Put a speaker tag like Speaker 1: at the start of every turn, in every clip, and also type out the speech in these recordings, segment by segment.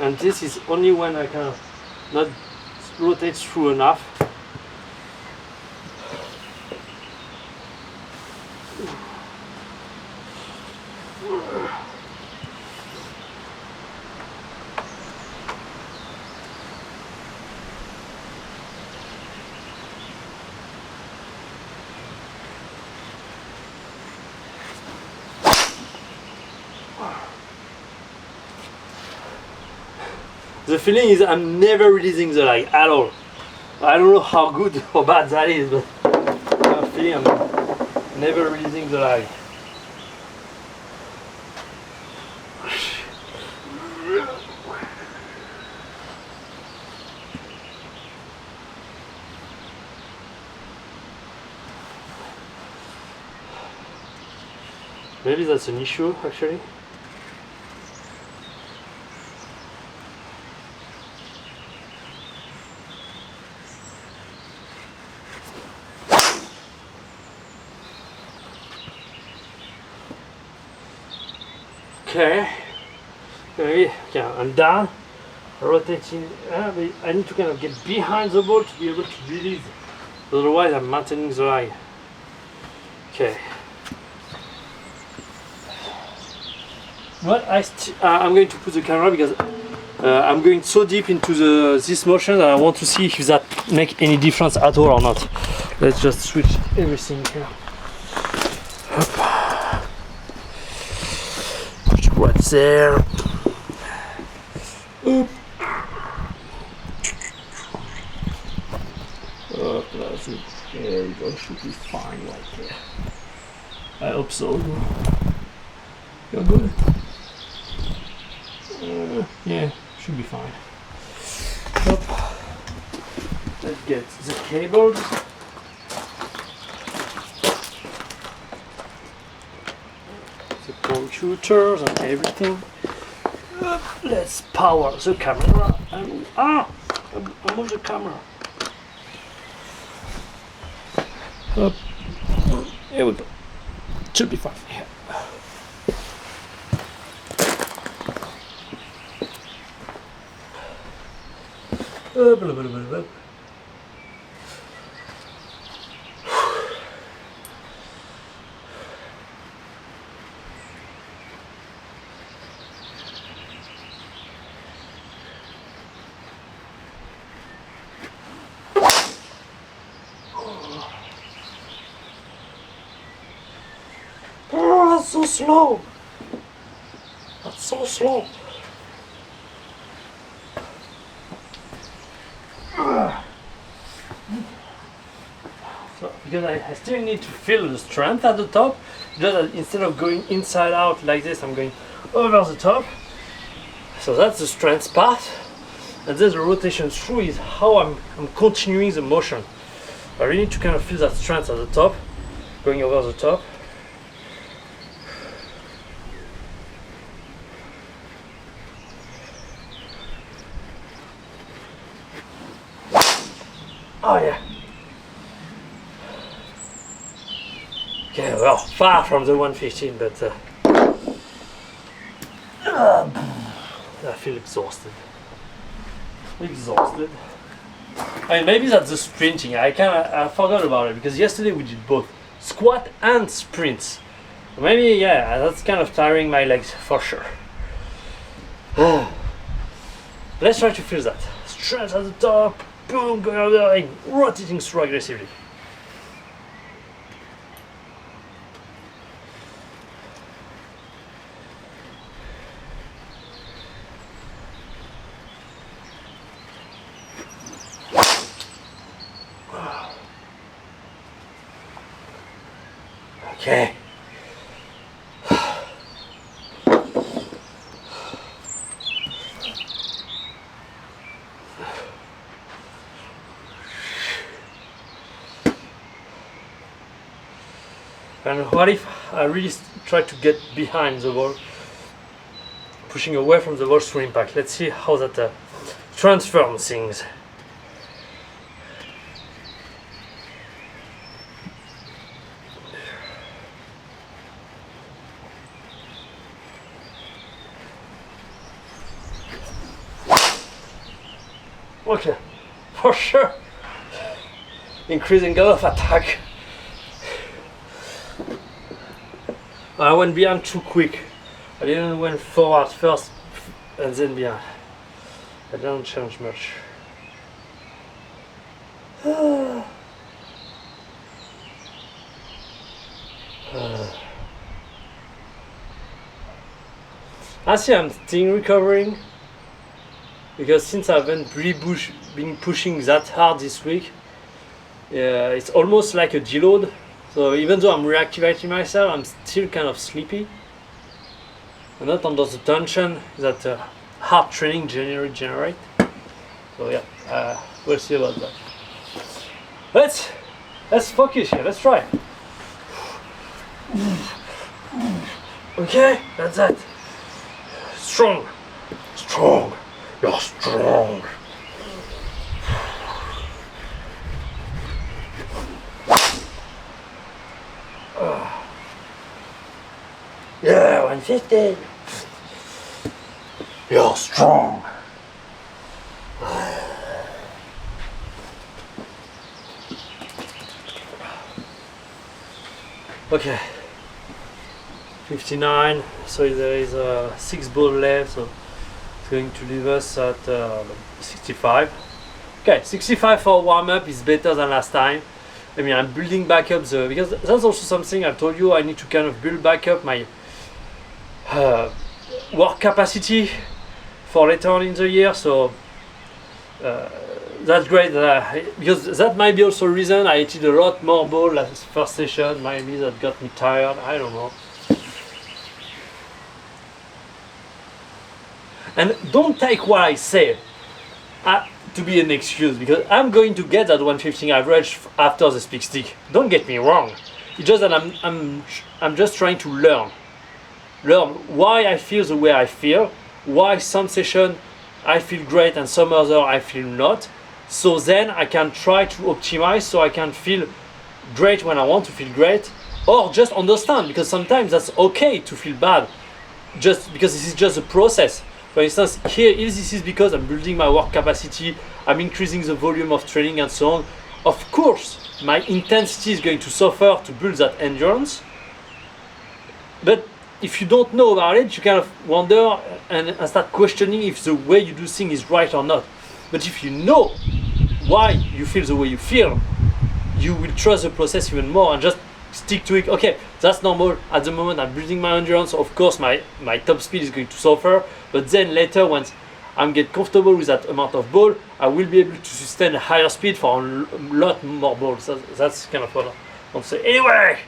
Speaker 1: and this is only when I can not rotate through enough. The feeling is I'm never releasing the leg at all. I don't know how good or bad that is, but I'm feeling I'm never releasing the leg. Maybe that's an issue actually. Okay, I'm down, rotating, but I need to kind of get behind the ball to be able to release, otherwise I'm maintaining the line. Okay. What I'm going to put the camera because I'm going so deep into this motion that I want to see if that make any difference at all or not. Let's just switch everything here. What's there? Oop. Oh, that's it. There we go. Should be fine right there. I hope so. You're good? Yeah, should be fine. Up. Let's get the cables. The computers and everything. Let's power the camera. I move the camera. Up. Here we go. Should be fine. Yeah. Blah, blah, blah, blah, blah. Oh, that's so slow. That's so slow. So, because I still need to feel the strength at the top, just that instead of going inside out like this, I'm going over the top. So that's the strength part, and then the rotation through is how I'm continuing the motion. I really need to kind of feel that strength at the top, going over the top. Oh yeah. Okay, well, far from the 115, but I feel exhausted. Exhausted. I mean, maybe that's the sprinting. I forgot about it because yesterday we did both squat and sprints. Maybe yeah, that's kind of tiring my legs for sure. Let's try to feel that strength at the top. Boom, going over and rotating through aggressively. Okay. And what if I really try to get behind the ball, pushing away from the ball through impact? Let's see how that transforms things. Okay, for sure. Increasing golf attack. I went behind too quick. I didn't went forward first and then behind. I didn't change much. I see I'm still recovering because since I haven't really been pushing that hard this week, it's almost like a deload. So even though I'm reactivating myself, I'm still kind of sleepy. I'm not under the tension that hard training generate. So yeah, we'll see about that. Let's focus here. Let's try. Okay, that's that. Strong, strong. You're strong. Yeah, 150. You're strong. Okay. 59. So there is 6 balls left. So it's going to leave us at 65. Okay, 65 for warm up is better than last time. I mean, I'm building back up because that's also something I told you. I need to kind of build back up my work capacity for later on in the year. So that's great because that might be also a reason I hit a lot more ball last first session. Maybe that got me tired. I don't know. And don't take what I say to be an excuse, because I'm going to get that 115 average after the speak stick. Don't get me wrong. It's just that I'm just trying to learn why I feel the way I feel, why some session I feel great and some other I feel not. So then I can try to optimize so I can feel great when I want to feel great, or just understand, because sometimes that's okay to feel bad, just because this is just a process. For instance, here this is because I'm building my work capacity, I'm increasing the volume of training and so on. Of course, my intensity is going to suffer to build that endurance. But if you don't know about it, you kind of wonder and start questioning if the way you do things is right or not. But if you know why you feel the way you feel, you will trust the process even more and just stick to it. Okay, that's normal. At the moment I'm building my endurance. Of course my top speed is going to suffer, but then later once I get comfortable with that amount of ball, I will be able to sustain a higher speed for a lot more balls. That's kind of what I want to say. Anyway,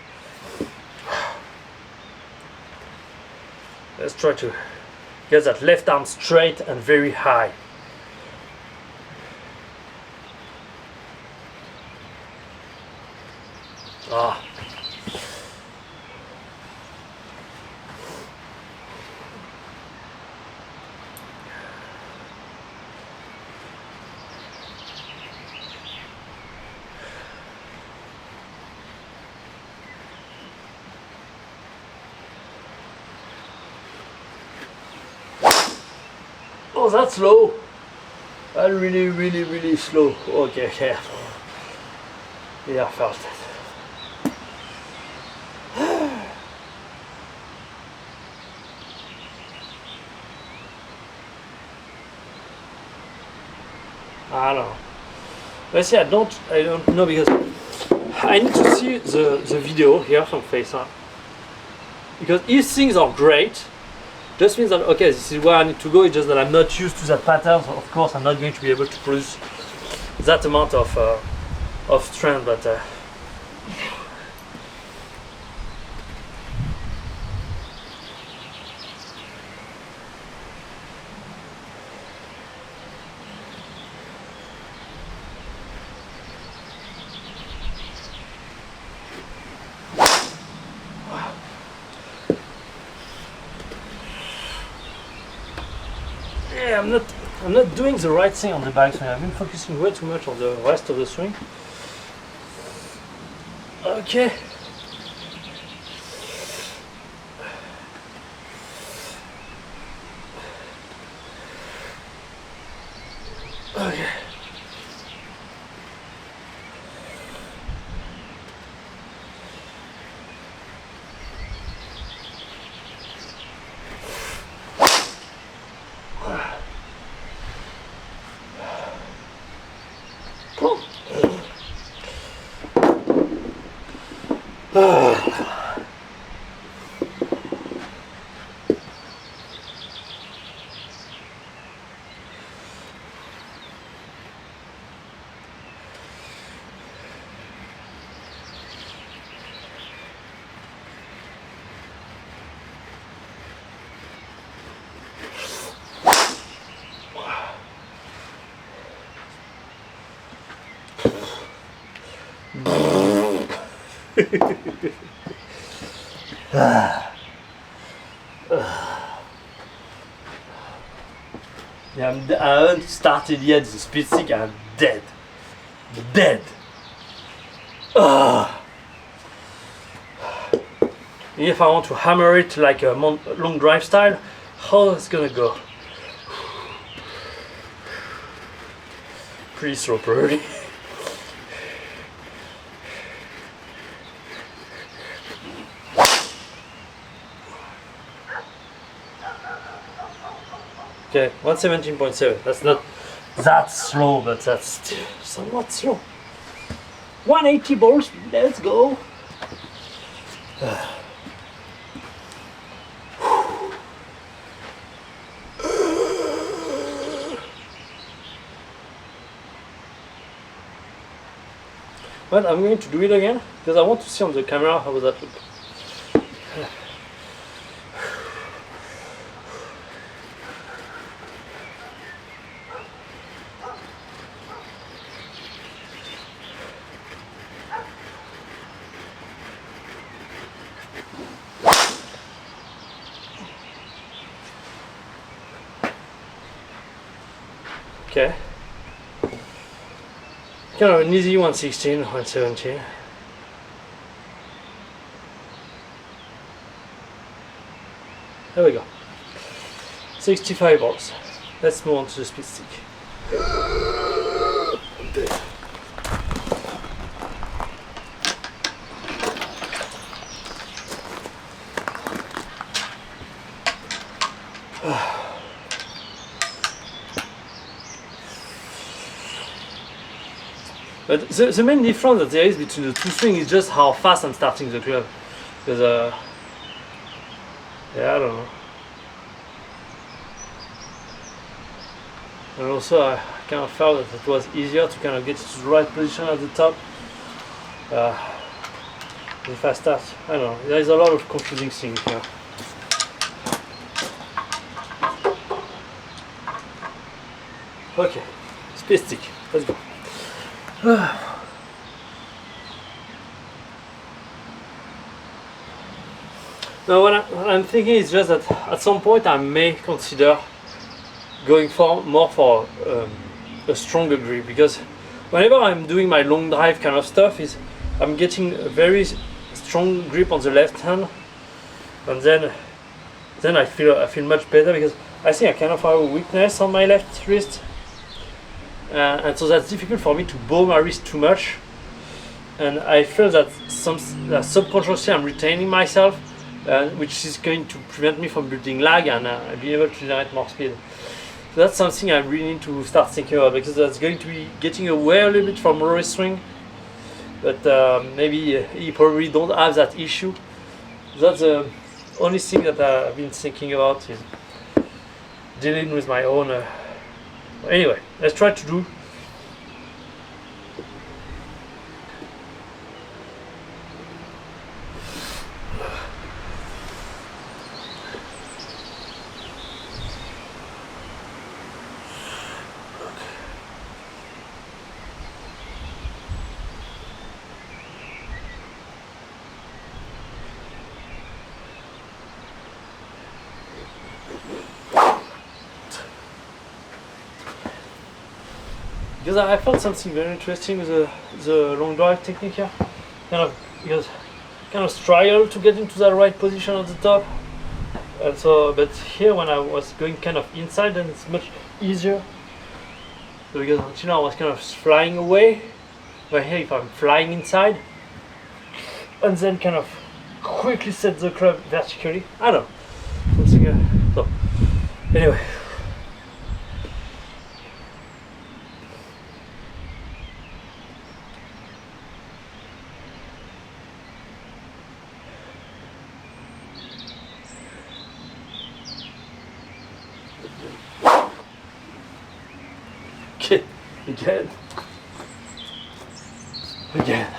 Speaker 1: let's try to get that left arm straight and very high. Ah. Oh, that's low. That's really, really, really slow. Okay, yeah. Yeah, I felt it. I don't know. But see, I don't know, because I need to see the video here from FaceTime. Because if things are great, just means that okay, this is where I need to go. It's just that I'm not used to that pattern. So of course, I'm not going to be able to produce that amount of strength. But yeah, I'm not doing the right thing on the backswing. I've been focusing way too much on the rest of the swing. Okay. Okay. Yeah, I haven't started yet the speed stick. I'm dead. Dead. If I want to hammer it like a long drive style, how it's gonna go? Pretty slow, probably. Okay, 117.7. That's not that slow, but that's still somewhat slow. 180 balls, let's go. But I'm going to do it again because I want to see on the camera how that looks. Okay. Kind of an easy 116, 117. There we go. 65 balls. Let's move on to the speed stick. But the main difference that there is between the two swings is just how fast I'm starting the club. Because, yeah, I don't know. And also, I kind of felt that it was easier to kind of get to the right position at the top. If I start, I don't know, there is a lot of confusing things here. Okay, speed stick, let's go. Now what I'm thinking is just that at some point I may consider going more for a stronger grip, because whenever I'm doing my long drive kind of stuff I'm getting a very strong grip on the left hand, and then I feel much better, because I think I kind of have a weakness on my left wrist. And so that's difficult for me to bow my wrist too much, and I feel that subconsciously I'm retaining myself, which is going to prevent me from building lag and being able to generate more speed. So that's something I really need to start thinking about, because that's going to be getting away a little bit from Rory's swing, but maybe he probably don't have that issue. That's the only thing that I've been thinking about, is dealing with my own anyway, let's try to do. Because I found something very interesting with the long drive technique here. Because kind of struggle to get into the right position at the top. And so, but here when I was going kind of inside, then it's much easier. So because until now I was kind of flying away, but here if I'm flying inside, and then kind of quickly set the club vertically, I don't know. Something, so anyway. Again. Again.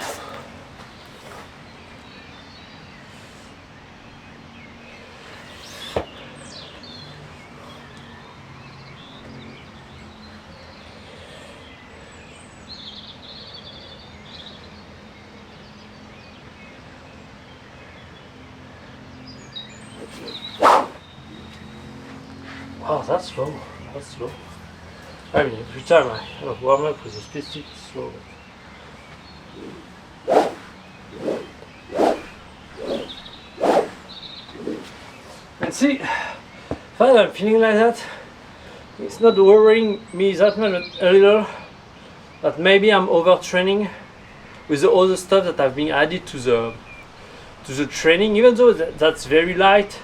Speaker 1: Wow, that's slow. That's slow. I mean, every time I warm up with a speed stick, it's slow. And see, if I'm feeling like that, it's not worrying me that much, but a little, that maybe I'm overtraining with the other stuff that have been added to the training, even though that's very light.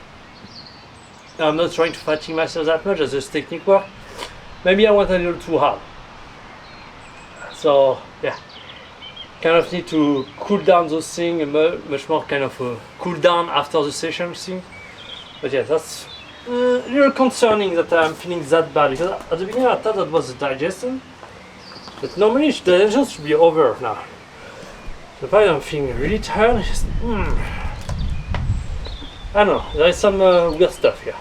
Speaker 1: I'm not trying to fatigue myself that much as this technique work. Maybe I went a little too hard. So yeah, kind of need to cool down those things, much more kind of cool down after the session thing. But yeah, that's a little concerning that I'm feeling that bad, because at the beginning I thought that was the digestion, but normally the digestion should be over now. So if I'm feeling really tired, it's just, I don't know, there is some weird stuff here.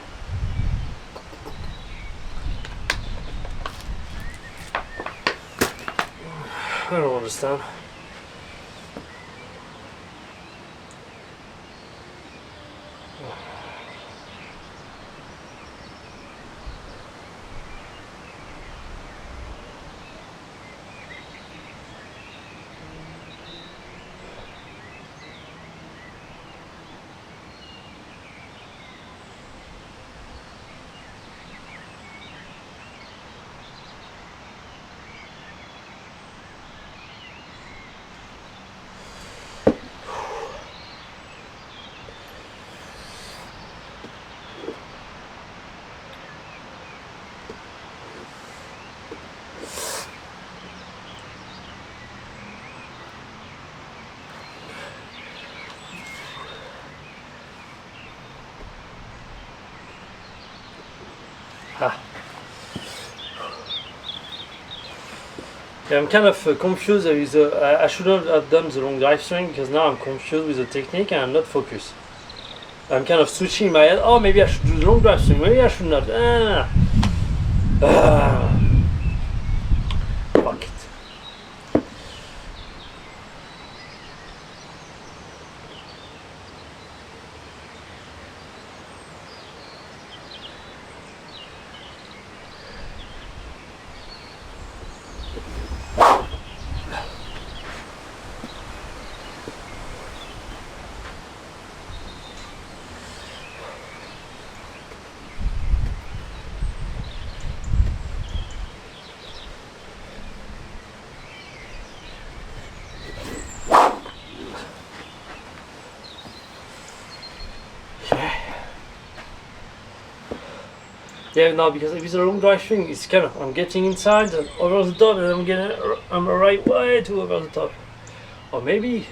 Speaker 1: I don't understand. Yeah, I'm kind of confused with I shouldn't have done the long drive swing, because now I'm confused with the technique and I'm not focused. I'm kind of switching my head. Oh, maybe I should do the long drive swing. Maybe I should not. Fuck it. Yeah, no, because if it's a long drive swing, it's kind of, I'm getting inside and over the top, and I'm right way too over the top. Or maybe.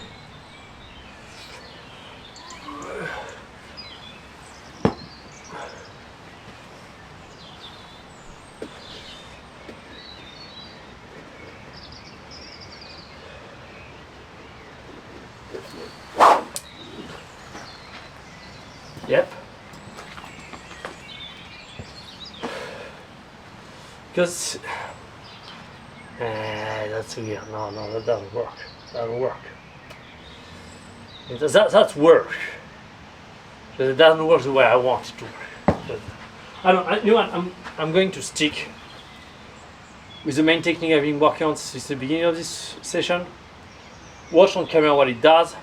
Speaker 1: Yep. Because that's weird. No, that doesn't work. That doesn't work. That's work. But it doesn't work the way I want it to work. But you know what? I'm going to stick with the main technique I've been working on since the beginning of this session. Watch on camera what it does.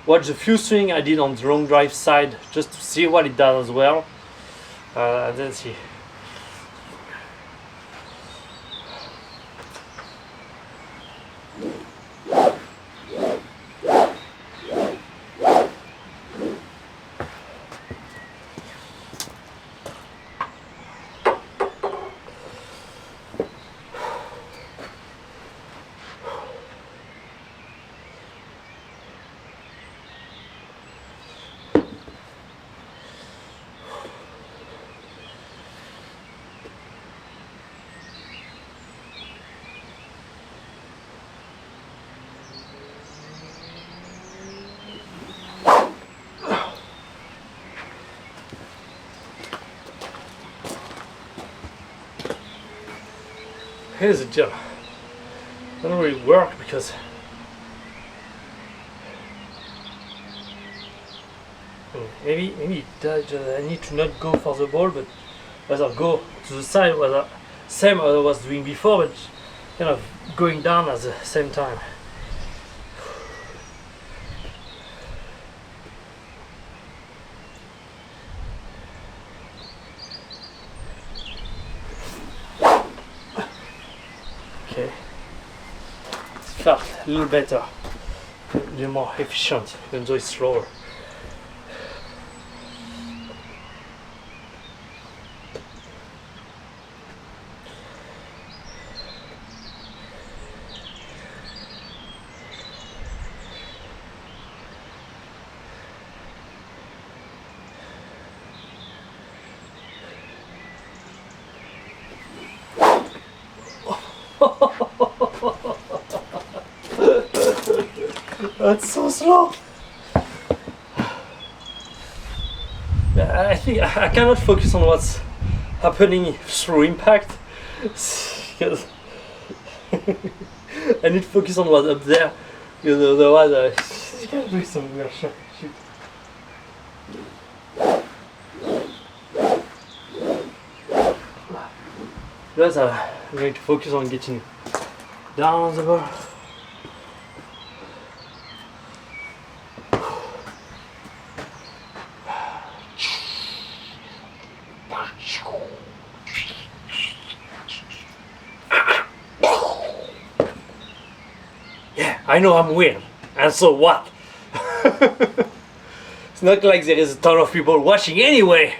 Speaker 1: Watch the few swing I did on the long drive side just to see what it does as well. And then see. here's the deal. It doesn't really work because maybe I need to not go for the ball, but rather go to the side, rather same as I was doing before, but kind of going down at the same time. Okay, it felt a little better, a little more efficient, even though it's slower. That's so slow. I think I cannot focus on what's happening through impact because I need to focus on what's up there, because otherwise I can't do some weird shit. Because I'm going to focus on getting down the ball. Yeah, I know I'm weird, and so what? It's not like there is a ton of people watching anyway.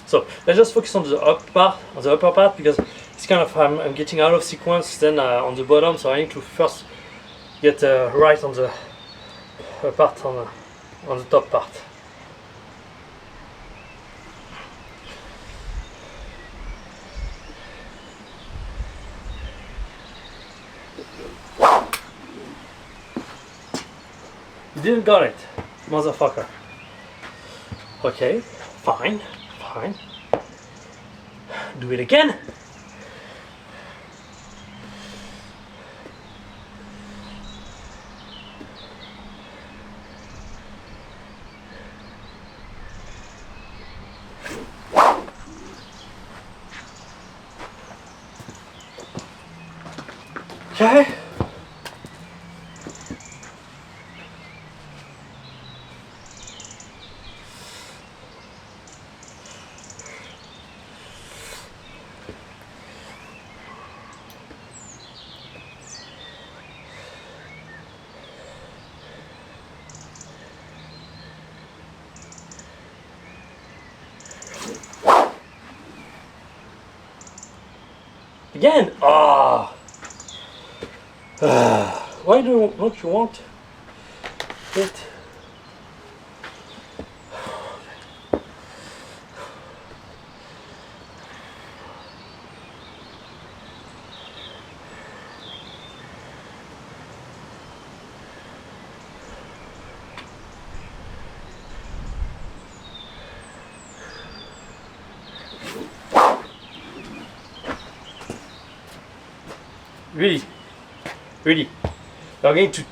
Speaker 1: So let's just focus on the upper part, because it's kind of I'm getting out of sequence then on the bottom, so I need to first get right on the part on the top part. You didn't got it, motherfucker. Okay, fine. Do it again. Okay. Again! Ah! Why don't you want it? Really, you're going to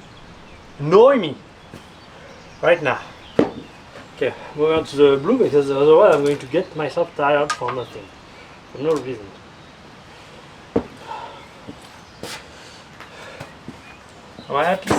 Speaker 1: annoy me right now. Okay, move on to the blue, because otherwise I'm going to get myself tired for nothing, for no reason. Am I happy?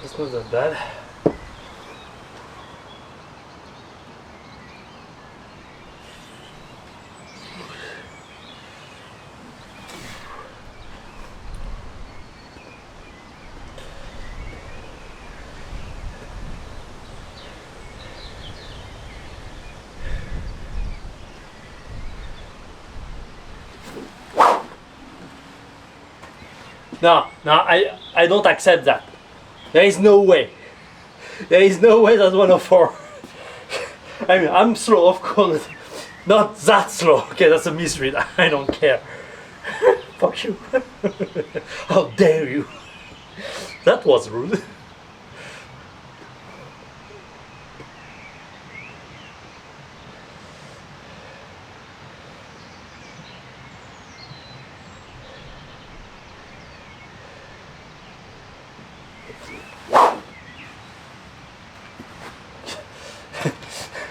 Speaker 1: It's not that bad. No, I don't accept that. There is no way. There is no way that's 104. I mean, I'm slow, of course. Not that slow. Okay, that's a misread. I don't care. Fuck you. How dare you? That was rude.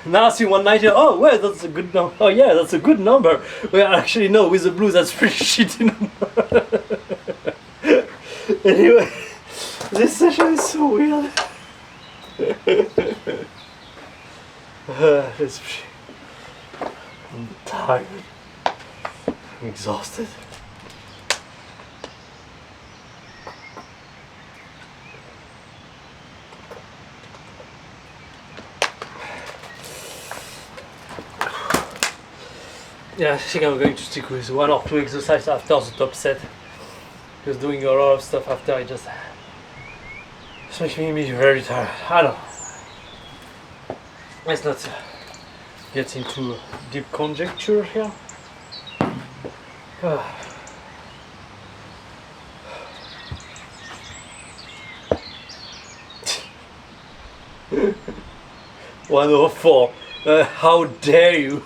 Speaker 1: Now I see 190. Oh, well, that's a good number. Oh, yeah, that's a good number. Well, actually, no, with the blues, that's pretty shitty number. Anyway, this session is so weird. I'm tired. I'm exhausted. Yeah, I think I'm going to stick with 1 or 2 exercises after the top set. Because doing a lot of stuff after it just makes me very tired. I don't know. Let's not get into deep conjecture here. Ah. 104. How dare you?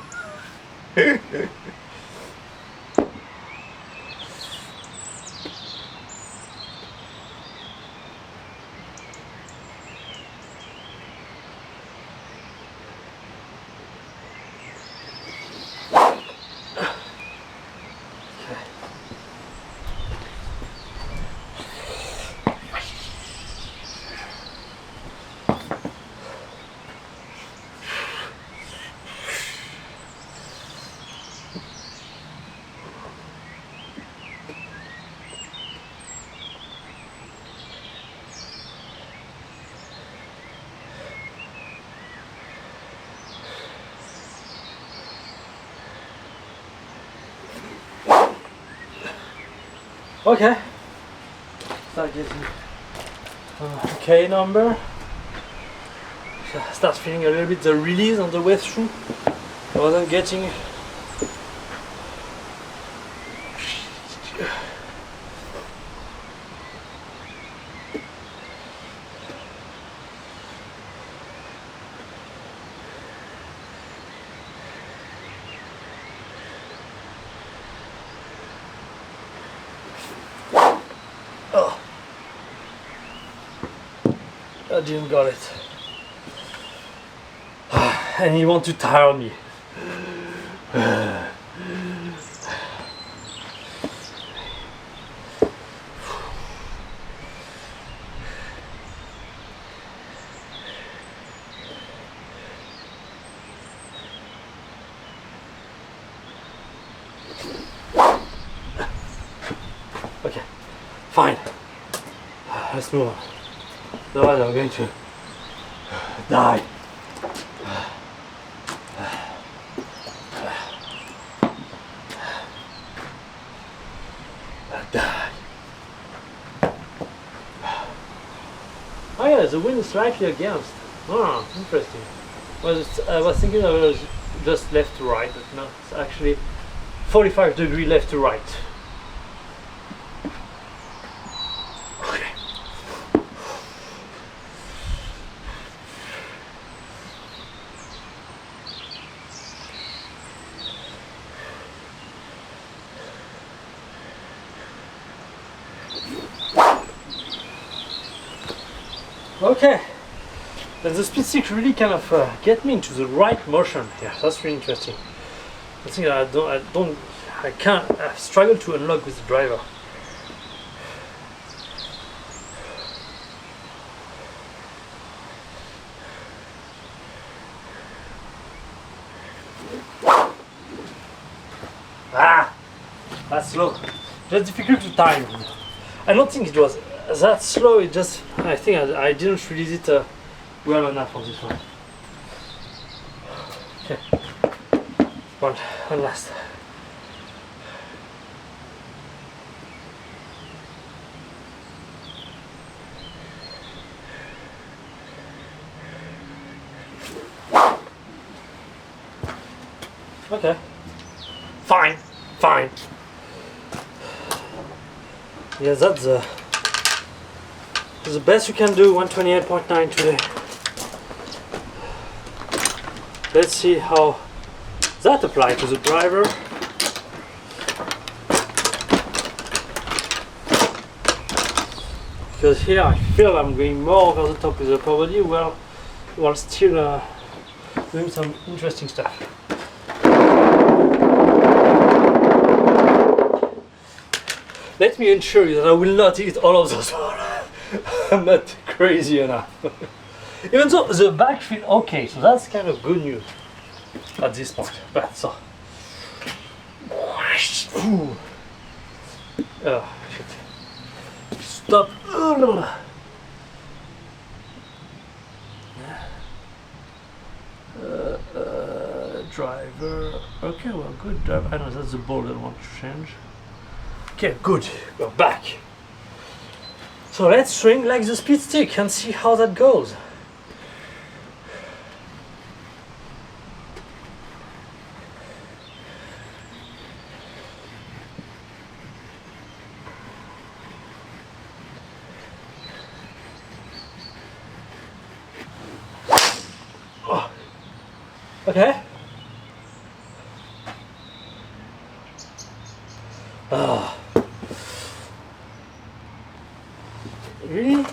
Speaker 1: Okay, start getting K number. Start feeling a little bit the release on the way through. I wasn't getting. I didn't got it. And he want to tire me. Okay, fine. Let's move on. Otherwise I'm going to die. Die. Oh yeah, the wind is slightly against. Oh, interesting. I was thinking I was just left to right, but no, it's actually 45 degrees left to right. Okay, and the speed stick really kind of get me into the right motion here. That's really interesting. I think I struggle to unlock with the driver. Ah, that's slow. Just difficult to time. I don't think it was that slow. It just, I think I didn't release it well enough on this one. Okay, one last. Okay. Fine. Fine. Yeah, that's the best we can do. 128.9 today. Let's see how that applies to the driver. Because here I feel I'm going more over the top with the power body while still doing some interesting stuff. Let me assure you that I will not eat all of those. I'm not crazy enough. Even though the back feel okay, so that's kind of good news at this point. But so, oh shit! Stop. Driver. Okay, well, good driver. I know that's the ball that I want to change. Okay, good. We're back. So let's swing like the speed stick and see how that goes. Oh. Okay. Really?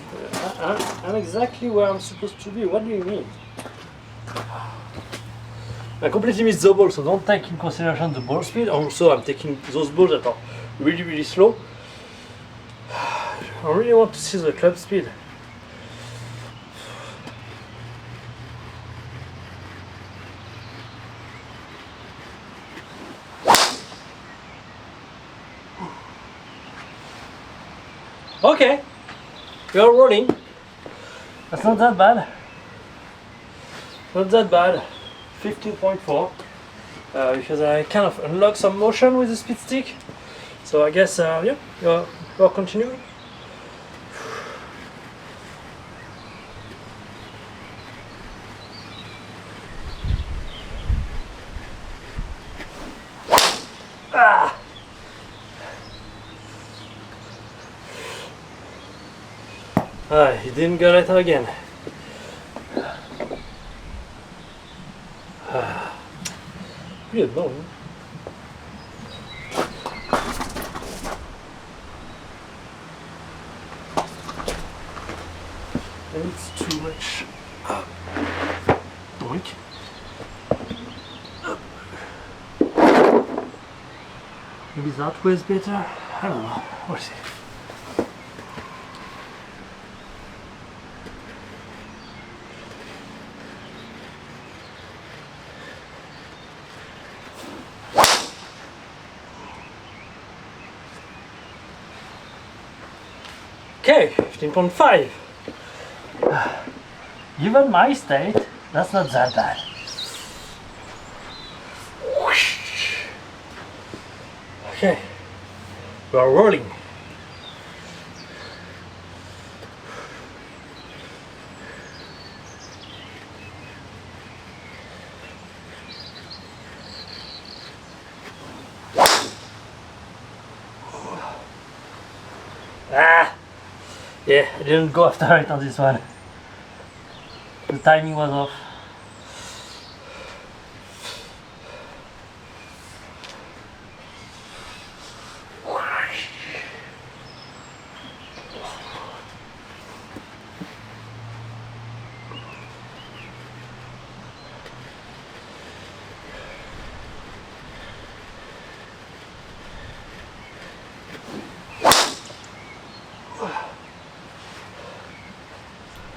Speaker 1: I'm exactly where I'm supposed to be. What do you mean? I completely missed the ball, so don't take in consideration the ball speed. Also, I'm taking those balls that are really slow. I really want to see the club speed. Okay, we are rolling. That's not that bad. Not that bad. 15.4. Because I kind of unlocked some motion with the speed stick. So I guess, yeah, you're continuing. Ah! He didn't get it again. Pretty annoying. And it's too much. Doink. Maybe that way is better? I don't know. We'll see. Okay, 15.5. Given my state, that's not that bad. Okay, we are rolling. Yeah, I didn't go after it on this one. The timing was off.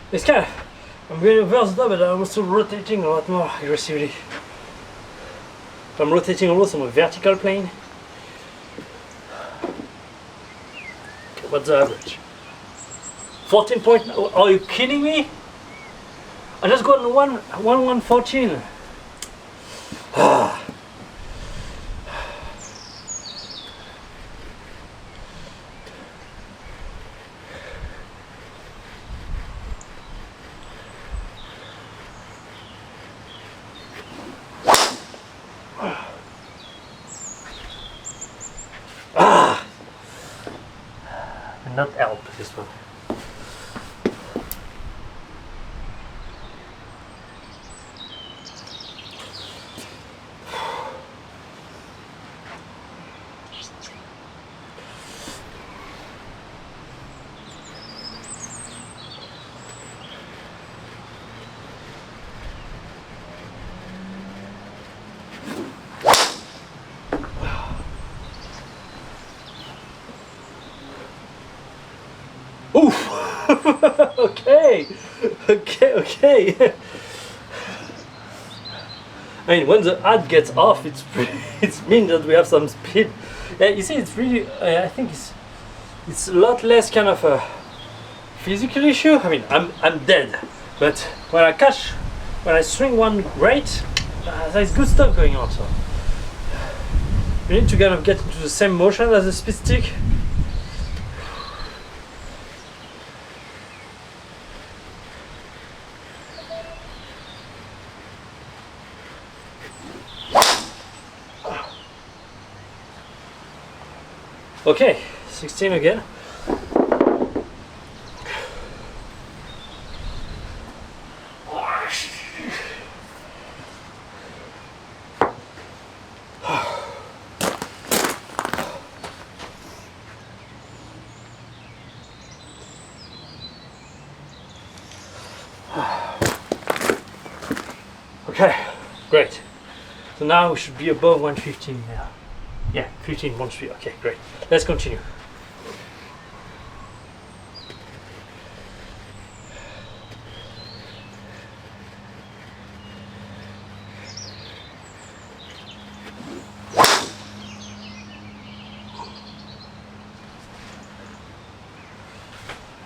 Speaker 1: It's kind of, I'm going over the top, but I'm also rotating a lot more aggressively. I'm rotating almost on a vertical plane. Okay, what's the average? 14 point, are you kidding me? I just got 114. not help this one. Oof! Okay! Okay! I mean, when the ad gets off, it means that we have some speed. Yeah, you see, it's really, I think it's a lot less kind of a physical issue. I mean, I'm dead, but when I swing one great, there's good stuff going on. So you need to kind of get into the same motion as the speed stick. Okay, 16 again. Okay, great. So now we should be above 115 now. Yeah, 15 wants to be okay, great. Let's continue.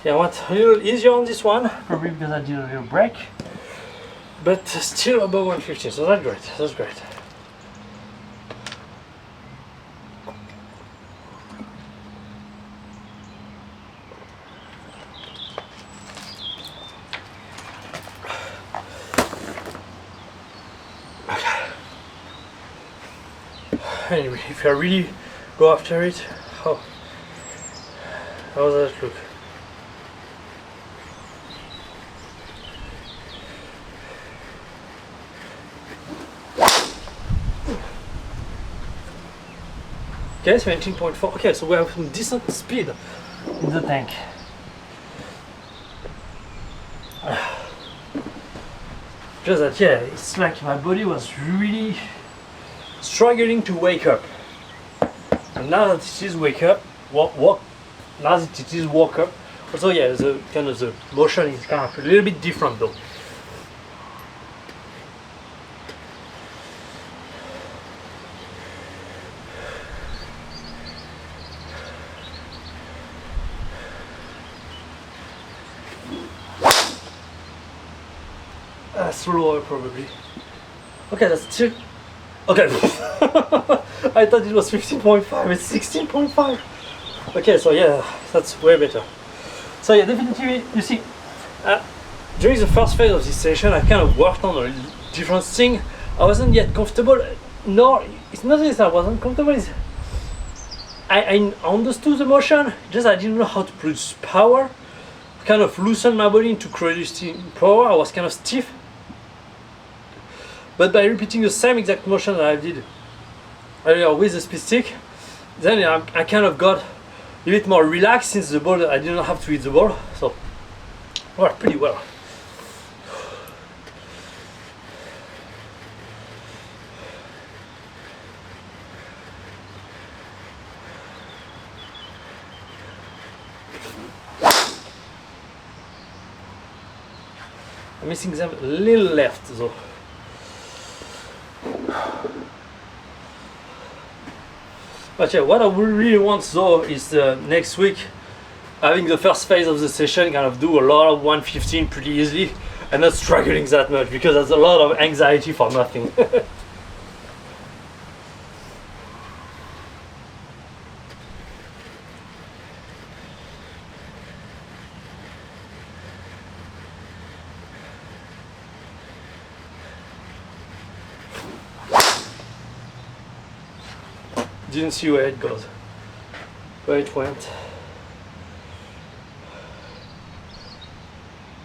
Speaker 1: Yeah, I went a little easier on this one, probably because I did a little break, but still above 115, so that's great, that's great. Anyway, if I really go after it, how does that look? Okay, 17.4. Okay, so we have some decent speed in the tank. Just that, yeah, it's like my body was really struggling to wake up, and now that it is wake up, now that it is woke up, also yeah, the kind of the motion is kind of a little bit different though. Slower probably. Okay, that's still okay. I thought it was 15.5, it's 16.5. Okay, so yeah, that's way better. So yeah, definitely, you see, during the first phase of this session, I kind of worked on a different thing. I wasn't yet comfortable, nor, it's not that I wasn't comfortable, it's, I understood the motion, just I didn't know how to produce power. Kind of loosen my body into producing power. I was kind of stiff. But by repeating the same exact motion that I did earlier with the speed stick, then I kind of got a bit more relaxed since the ball, I didn't have to hit the ball. So, worked pretty well. I'm missing them a little left though. But yeah, what I really want though is next week, having the first phase of the session, kind of do a lot of 115 pretty easily and not struggling that much, because there's a lot of anxiety for nothing. Didn't see where it goes, where it went.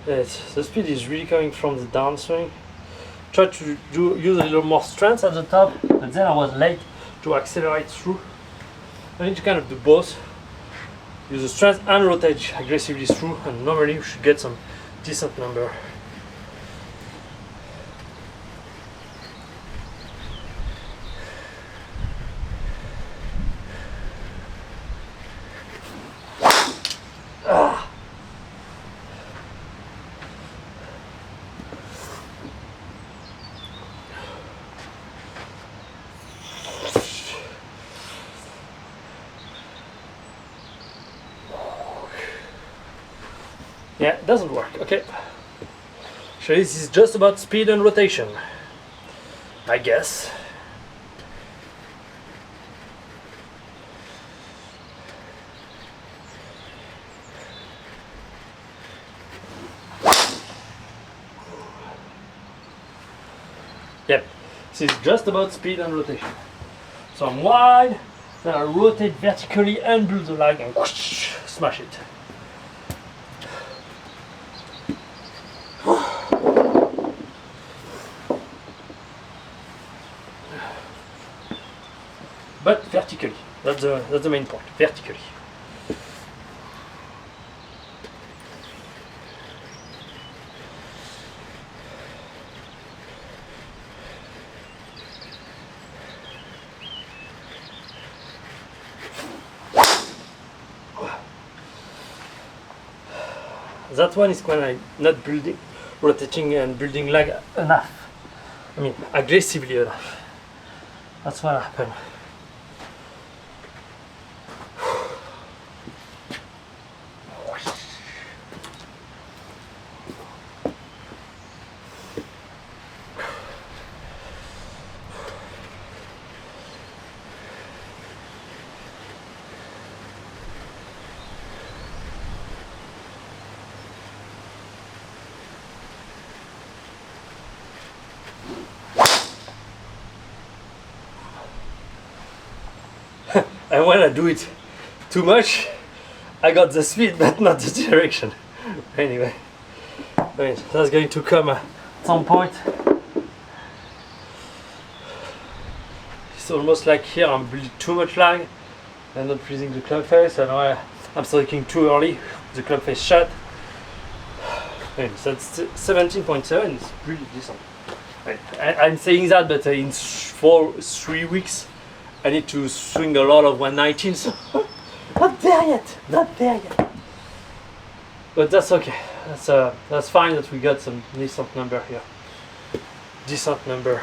Speaker 1: The speed is really coming from the downswing. Try to use a little more strength at the top, but then I was late to accelerate through. I need to kind of do both. Use the strength and rotate aggressively through, and normally you should get some decent number. Yeah, it doesn't work. Okay. So this is just about speed and rotation, I guess. Yep, this is just about speed and rotation. So I'm wide, then I rotate vertically and build the lag and whoosh, smash it. But vertically, that's the main point, vertically. That one is when I'm not rotating and building lag enough. I mean, aggressively enough. That's what happened. And when I do it too much, I got the speed but not the direction. Anyway, I mean, that's going to come at some point. It's almost like here I'm building too much lag and not freezing the club face, and I'm striking too early, the club face shut. I mean, so that's 17.7 is pretty decent. I'm saying that, but in 3 weeks I need to swing a lot of 119s. Not there yet, not there yet. But that's okay. That's fine that we got some decent number here. Decent number.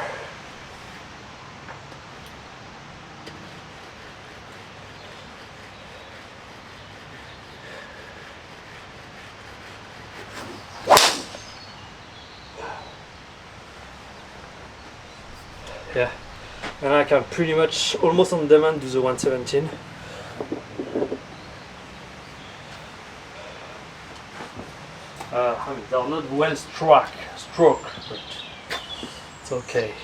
Speaker 1: Yeah. And I can pretty much almost on demand do the 117. I mean, they're not well stroke, but it's okay.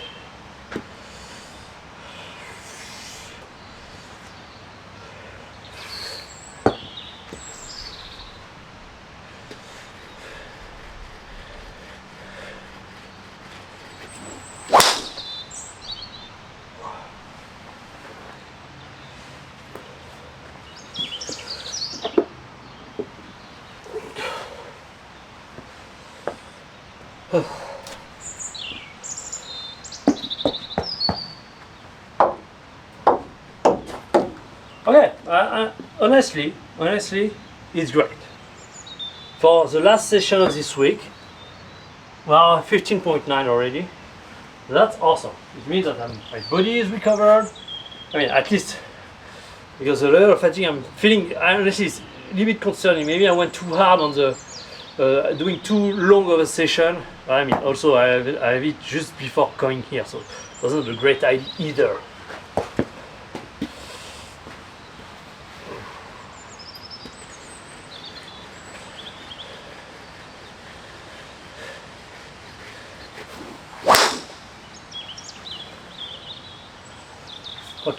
Speaker 1: Okay, honestly, it's great. For the last session of this week, well, 15.9 already. That's awesome. It means that my body is recovered. I mean, at least, because the level of fatigue I'm feeling, honestly, is a little bit concerning. Maybe I went too hard on the doing too long of a session. I mean, also I have it just before coming here, so it wasn't a great idea either.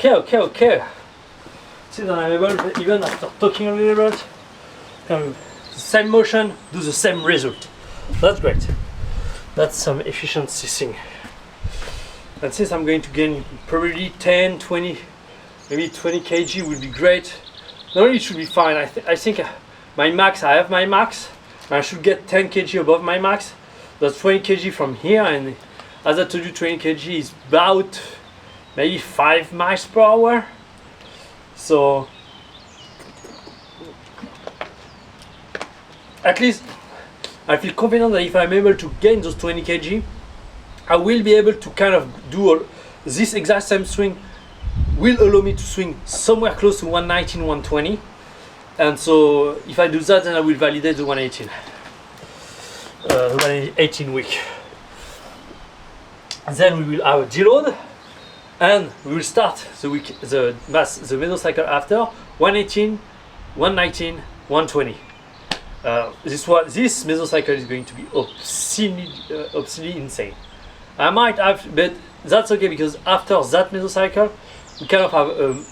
Speaker 1: Okay. See that I'm able, even after talking a little bit, the same motion, do the same result. That's great. That's some efficiency thing. And since I'm going to gain probably 10, 20, maybe 20 kg would be great. Normally it should be fine. I think my max, I have my max. I should get 10 kg above my max. That's 20 kg from here, and as I told you, 20 kg is about maybe 5 miles per hour. So at least I feel confident that if I'm able to gain those 20 kg, I will be able to kind of do this exact same swing will allow me to swing somewhere close to 119, 120. And so if I do that, then I will validate the 118. The 118 week. And then we will have a deload, and we will start the week, the mesocycle after 118, 119, 120. This mesocycle is going to be obscenely insane. I might have, but that's okay, because after that mesocycle, we kind of have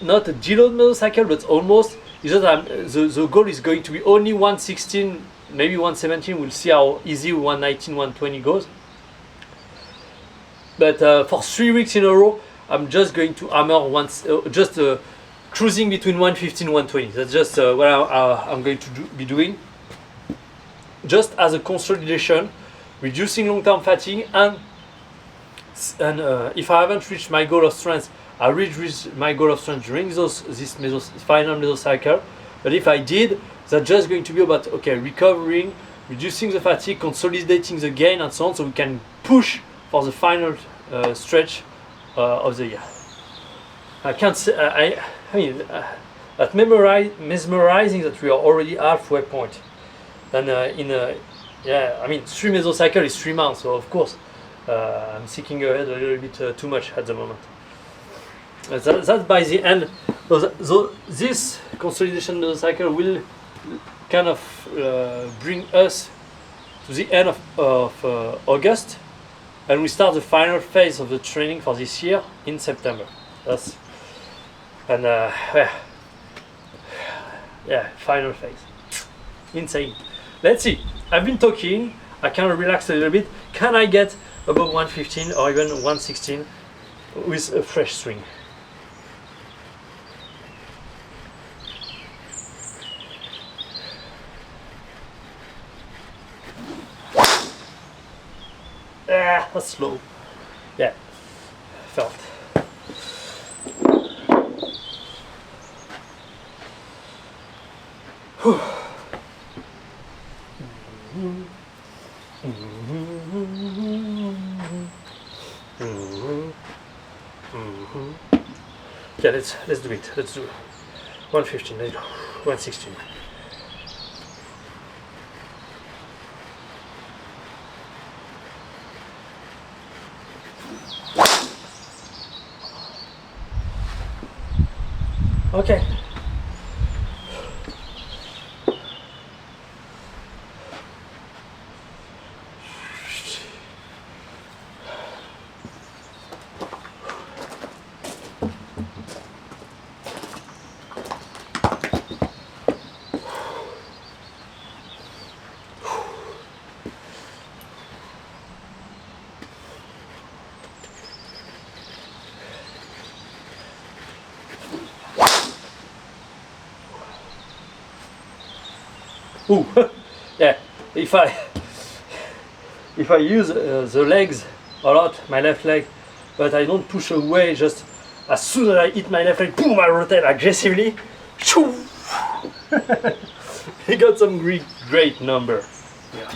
Speaker 1: not a deload mesocycle, but almost. Is that the goal is going to be only 116, maybe 117. We'll see how easy 119, 120 goes. But for 3 weeks in a row, I'm just going to hammer cruising between 115 and 120. That's just what I'm going to be doing. Just as a consolidation, reducing long-term fatigue, and if I haven't reached my goal of strength, I reached my goal of strength during this final mesocycle. But if I did, that's just going to be about recovering, reducing the fatigue, consolidating the gain, and so on, so we can push for the final stretch of the year. I can't say. I mean, that's mesmerizing that we are already halfway point. And I mean, 3 mesocycle is 3 months, so of course I'm seeking ahead a little bit too much at the moment. That by the end, this consolidation mesocycle will kind of bring us to the end of August, and we start the final phase of the training for this year in September. Final phase. Insane. Let's see. I've been talking. I kind of relaxed a little bit. Can I get above 115 or even 116 with a fresh swing? That's slow. Yeah, felt. Yeah, let's do it. Let's do 115. Let's go 116. Okay. Ooh, yeah. If I use the legs a lot, my left leg, but I don't push away, just as soon as I hit my left leg, boom, I rotate aggressively. He got some great number. Yeah.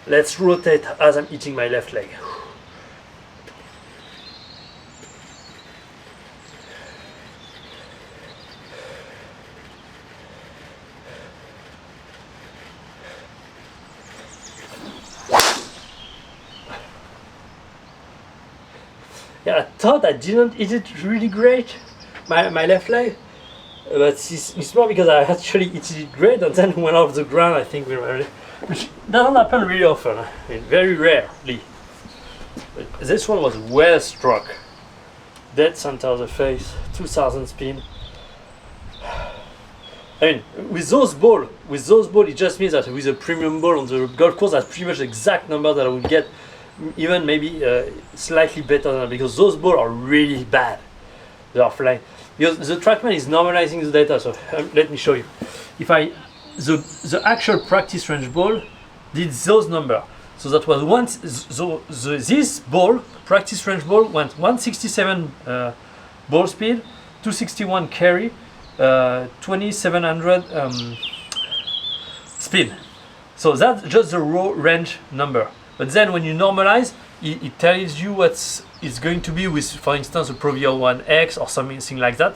Speaker 1: Let's rotate as I'm hitting my left leg. Yeah, I thought I didn't hit it really great, my left leg, but it's more because I actually hit it great and then went off the ground. I think which doesn't happen really often. I mean, very rarely. But this one was well struck, dead center of the face, 2000 spin. I mean, with those ball, it just means that with a premium ball on the golf course, that's pretty much the exact number that I would get, even maybe slightly better than that, because those balls are really bad. They are flying. Because the TrackMan is normalizing the data, so let me show you. If the actual practice range ball did those numbers. So that was once this ball, practice range ball, went 167 ball speed, 261 carry, 2700 spin. So that's just the raw range number. But then when you normalize, it tells you what it's going to be with, for instance, a Pro V1X or something like that.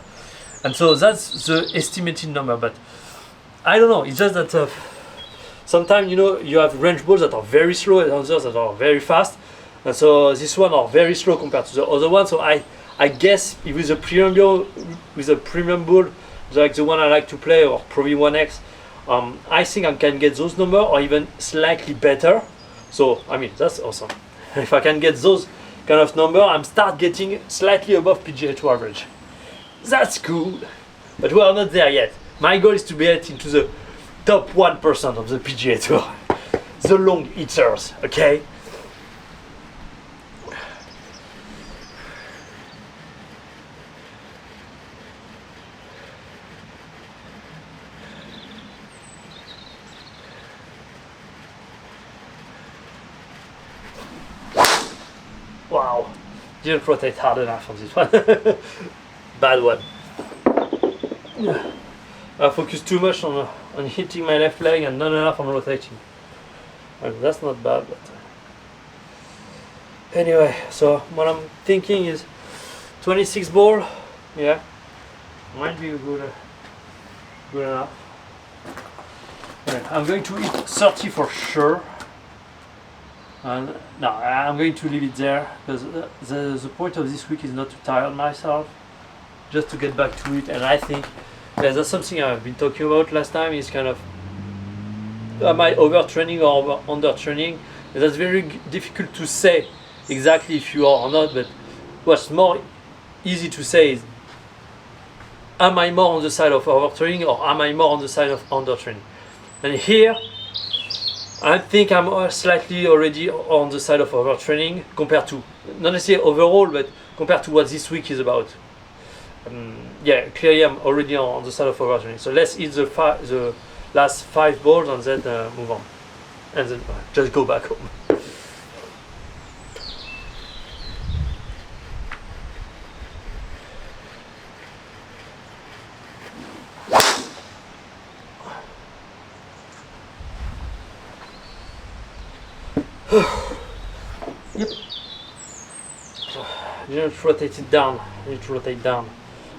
Speaker 1: And so that's the estimated number. But I don't know, it's just that sometimes, you know, you have range balls that are very slow and others that are very fast. And so this one are very slow compared to the other one. So I guess with a premium ball, like the one I like to play, or Pro V1X, I think I can get those numbers or even slightly better. So I mean, that's awesome. If I can get those kind of number, I'm start getting slightly above PGA Tour average. That's cool, but we are not there yet. My goal is to get into the top 1% of the PGA Tour, the long eaters. Okay. Wow, didn't rotate hard enough on this one. Bad one. I focused too much on hitting my left leg and not enough on rotating. I mean, that's not bad, but anyway. So what I'm thinking is 26 ball. Yeah, might be good enough. Right, I'm going to hit 30 for sure. And no, I'm going to leave it there because the point of this week is not to tire myself, just to get back to it. And I think that's something I've been talking about last time, is kind of am I overtraining or undertraining? And that's very difficult to say exactly if you are or not, but what's more easy to say is, am I more on the side of overtraining or am I more on the side of undertraining? And here I think I'm slightly already on the side of overtraining compared to, not necessarily overall, but compared to what this week is about. Yeah, clearly I'm already on the side of overtraining. So let's hit the last 5 balls and then move on. And then just go back home. Yep. So you need to rotate it down. You need to rotate down.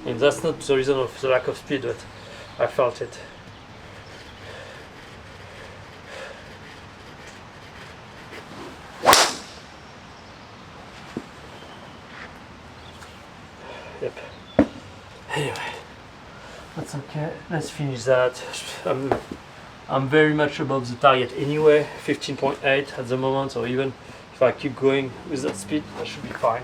Speaker 1: And that's not the reason of the lack of speed, but I felt it. Yep. Anyway, that's okay. Let's finish that. I'm very much above the target anyway, 15.8 at the moment, so even if I keep going with that speed, that should be fine.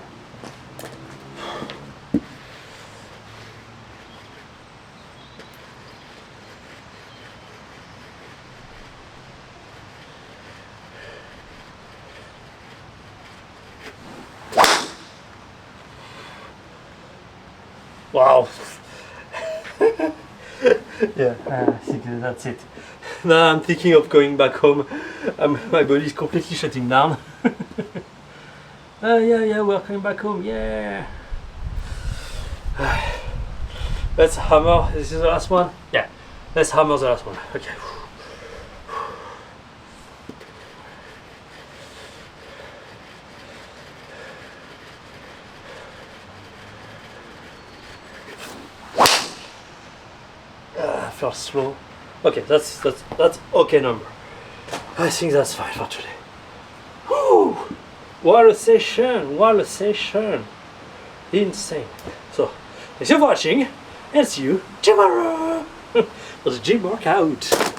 Speaker 1: Wow. Yeah, I think that's it. Now I'm thinking of going back home. My body is completely shutting down. Yeah, we're coming back home. Yeah. Let's hammer. This is the last one. Yeah, let's hammer the last one. Okay. Felt slow. Okay, that's okay number. I think that's fine for today. Woo! What a session! What a session! Insane. So, thanks for watching, and see you tomorrow for the gym workout.